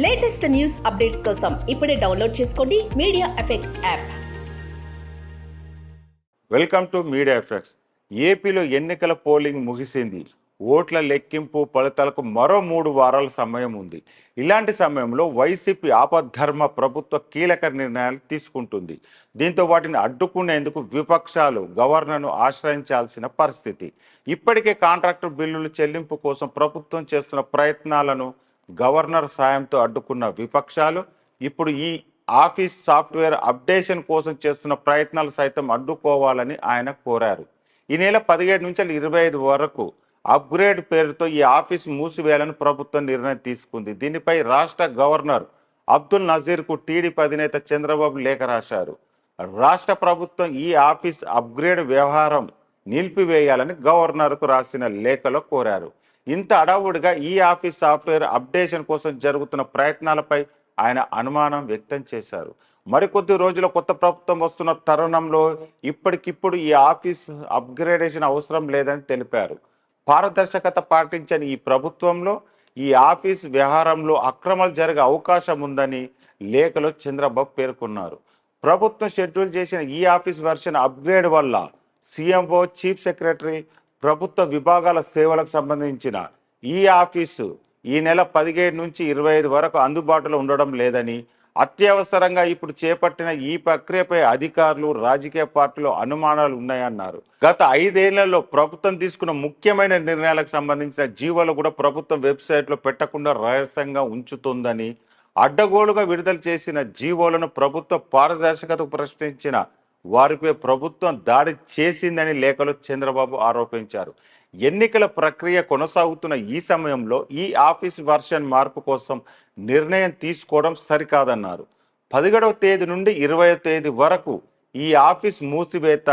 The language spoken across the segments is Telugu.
లేటెస్ట్ న్యూస్ అప్డేట్స్ కోసం ఇప్పుడే డౌన్లోడ్ చేసుకోండి media effects app. Welcome to media effects. ఏపీలో ఎన్నికల పోలింగ్ ముగిసింది. ఓట్ల లెక్కింపు ఫలితాలకు మరో 3 వారాల సమయం ఉంది. ఇలాంటి సమయంలో వైసీపీ ఆపద్ధర్మ ప్రభుత్వ కీలక నిర్ణయాలు తీసుకుంటుంది. దీంతో వాటిని అడ్డుకునేందుకు విపక్షాలు గవర్నర్ను ఆశ్రయించాల్సిన పరిస్థితి. ఇప్పటికే కాంట్రాక్టర్ బిల్లుల చెల్లింపు కోసం ప్రభుత్వం చేస్తున్న ప్రయత్నాలను గవర్నర్ సాయంతో అడ్డుకున్న విపక్షాలు ఇప్పుడు ఈ ఆఫీస్ సాఫ్ట్వేర్ అప్డేషన్ కోసం చేస్తున్న ప్రయత్నాలు సైతం అడ్డుకోవాలని ఆయన కోరారు. ఈ నెల 17 నుంచి 25 వరకు అప్గ్రేడ్ పేరుతో ఈ ఆఫీస్ మూసివేయాలని ప్రభుత్వం నిర్ణయం తీసుకుంది. దీనిపై రాష్ట్ర గవర్నర్ అబ్దుల్ నజీర్కు టీడీపీ అధినేత చంద్రబాబు లేఖ రాశారు. రాష్ట్ర ప్రభుత్వం ఈ ఆఫీస్ అప్గ్రేడ్ వ్యవహారం నిలిపివేయాలని గవర్నర్కు రాసిన లేఖలో కోరారు. ఇంత అడావుడిగా ఈ ఆఫీస్ సాఫ్ట్వేర్ అప్డేషన్ కోసం జరుగుతున్న ప్రయత్నాలపై ఆయన అనుమానం వ్యక్తం చేశారు. మరికొద్ది రోజుల కొత్త ప్రభుత్వం వస్తున్న తరుణంలో ఇప్పటికిప్పుడు ఈ ఆఫీస్ అప్గ్రేడేషన్ అవసరం లేదని తెలిపారు. పారదర్శకత పాటించని ఈ ప్రభుత్వంలో ఈ ఆఫీస్ వ్యవహారంలో అక్రమాలు జరిగే అవకాశం ఉందని లేఖలో చంద్రబాబు పేర్కొన్నారు. ప్రభుత్వం షెడ్యూల్ చేసిన ఈ ఆఫీస్ వెర్షన్ అప్గ్రేడ్ వల్ల సీఎంఓ, చీఫ్ సెక్రటరీ, ప్రభుత్వ విభాగాల సేవలకు సంబంధించిన ఈ ఆఫీసు ఈ నెల 17 నుంచి 25 వరకు అందుబాటులో ఉండడం లేదని, అత్యవసరంగా ఇప్పుడు చేపట్టిన ఈ ప్రక్రియపై అధికారులు, రాజకీయ పార్టీలు అనుమానాలు ఉన్నాయన్నారు. గత 5 ఏళ్లలో ప్రభుత్వం తీసుకున్న ముఖ్యమైన నిర్ణయాలకు సంబంధించిన జీవోలు కూడా ప్రభుత్వం వెబ్సైట్లో పెట్టకుండా రహస్యంగా ఉంచుతుందని, అడ్డగోలుగా విడుదల చేసిన జీవోలను ప్రభుత్వ పారదర్శకతకు ప్రశ్నించిన వారిపై ప్రభుత్వం దాడి చేసిందని లేఖలో చంద్రబాబు ఆరోపించారు. ఎన్నికల ప్రక్రియ కొనసాగుతున్న ఈ సమయంలో ఈ ఆఫీస్ వర్షన్ మార్పు కోసం నిర్ణయం తీసుకోవడం సరికాదన్నారు. 17వ తేదీ నుండి 20వ తేదీ వరకు ఈ ఆఫీస్ మూసివేత,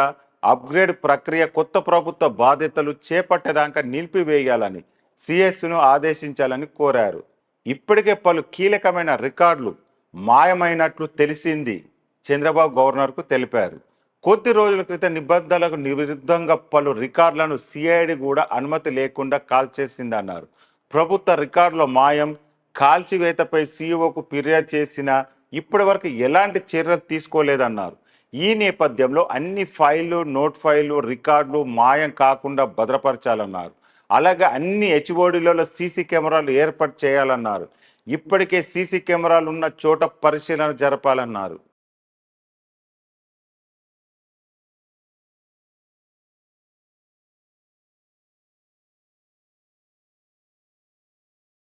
అప్గ్రేడ్ ప్రక్రియ కొత్త ప్రభుత్వ బాధ్యతలు చేపట్టేదాకా నిలిపివేయాలని సిఎస్ను ఆదేశించాలని కోరారు. ఇప్పటికే పలు కీలకమైన రికార్డులు మాయమైనట్లు తెలిసింది చంద్రబాబు గవర్నర్కు తెలిపారు. కొద్ది రోజుల క్రితం నిబంధనలకు విరుద్ధంగా పలు రికార్డులను సిఐడి కూడా అనుమతి లేకుండా కాల్చేసిందన్నారు. ప్రభుత్వ రికార్డుల మాయం, కాల్చివేతపై సీఈఓకు ఫిర్యాదు చేసినా ఇప్పటి వరకు ఎలాంటి చర్యలు తీసుకోలేదన్నారు. ఈ నేపథ్యంలో అన్ని ఫైళ్లు, నోట్ ఫైళ్లు, రికార్డులు మాయం కాకుండా భద్రపరచాలన్నారు. అలాగే అన్ని హెచ్ఓడిలలో సీసీ కెమెరాలు ఏర్పాటు చేయాలన్నారు. ఇప్పటికే సీసీ కెమెరాలు ఉన్న చోట పరిశీలన జరపాలన్నారు.